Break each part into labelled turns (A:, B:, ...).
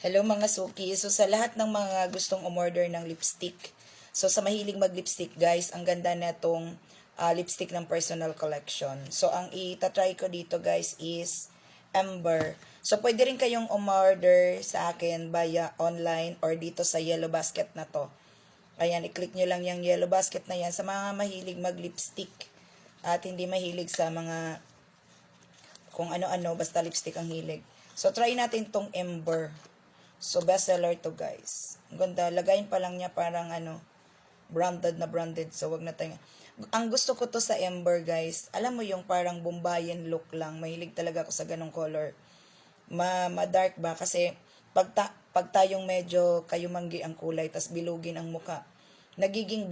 A: Hello mga suki. So sa lahat ng mga gustong umorder ng lipstick. So sa mahilig mag-lipstick guys, ang ganda netong lipstick ng personal collection. So ang itatry ko dito guys is Ember. So pwede rin kayong umorder sa akin via online or dito sa yellow basket na to. Ayan, i-click nyo lang yung yellow basket na yan sa mga mahilig mag-lipstick. At hindi mahilig sa mga kung ano-ano, basta lipstick ang hilig. So try natin tong Ember. So, bestseller to guys. Ang ganda. Lagayin pa lang niya parang branded na branded. So, wag na tayo. Ang gusto ko to sa Ember guys, alam mo yung parang Bombayan look lang. Mahilig talaga ako sa ganong color. Ma-dark ba? Kasi pag tayong medyo kayumanggi ang kulay, tas bilugin ang muka, nagiging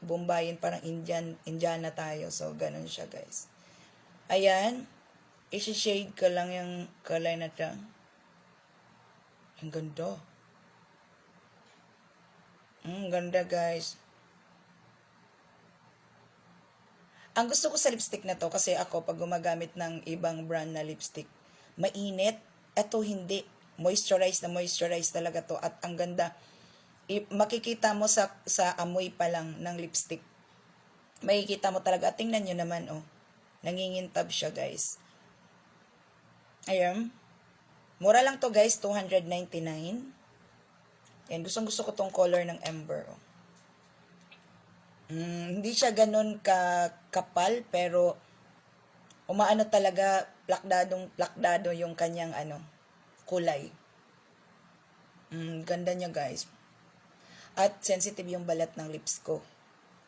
A: Bombayan, parang Indiana tayo. So, ganon siya guys. Ayan. Isi-shade ko lang yung kulay na to. Ang ganda. Ganda guys. Ang gusto ko sa lipstick na to, kasi ako pag gumagamit ng ibang brand na lipstick, mainit. Ito hindi. Moisturize talaga to. At ang ganda. Makikita mo sa amoy pa lang ng lipstick. Makikita mo talaga. At tingnan nyo naman oh. Nangingintab siya guys. Ayan. Mura lang to guys, 299. Yan, gustong-gusto ko tong color ng Ember. Oh. Hindi siya ganun kapal, pero umaano talaga, plakdado yung kanyang kulay. Ganda niya guys. At sensitive yung balat ng lips ko.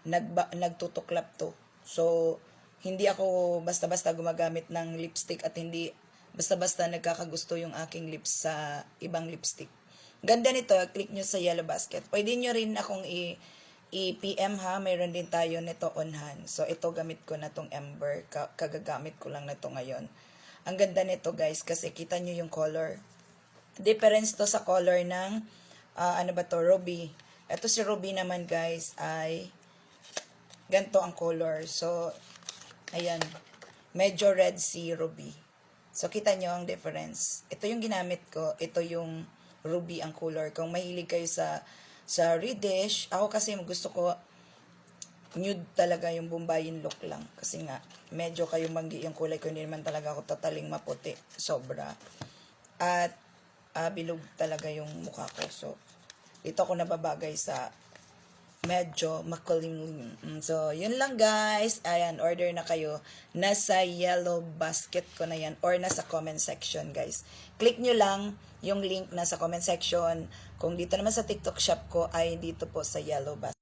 A: Nagtutuklap to. So, hindi ako basta-basta gumagamit ng lipstick at hindi basta-basta nagkakagusto yung aking lips sa ibang lipstick. Ganda nito, click nyo sa yellow basket. Pwede nyo rin akong i-PM ha, mayroon din tayo nito on hand. So, ito gamit ko na tong Ember. Kagagamit ko lang na to ngayon. Ang ganda nito guys, kasi kita nyo yung color. Difference to sa color ng, Ruby. Ito si Ruby naman guys, ay ganito ang color. So, ayan, medyo red si Ruby. So, kita nyo ang difference. Ito yung ginamit ko. Ito yung ruby ang color. Kung mahilig kayo sa reddish, ako kasi gusto ko nude talaga yung Bombayan look lang. Kasi nga, medyo kayo manggi yung kulay ko. Hindi naman talaga ako totaling maputi. Sobra. At bilog talaga yung mukha ko. So, dito ako nababagay sa medyo makulim. So, yun lang guys. Ayan, order na kayo. Nasa yellow basket ko na yan or nasa comment section guys. Click nyo lang yung link nasa comment section. Kung dito naman sa TikTok shop ko ay dito po sa yellow basket.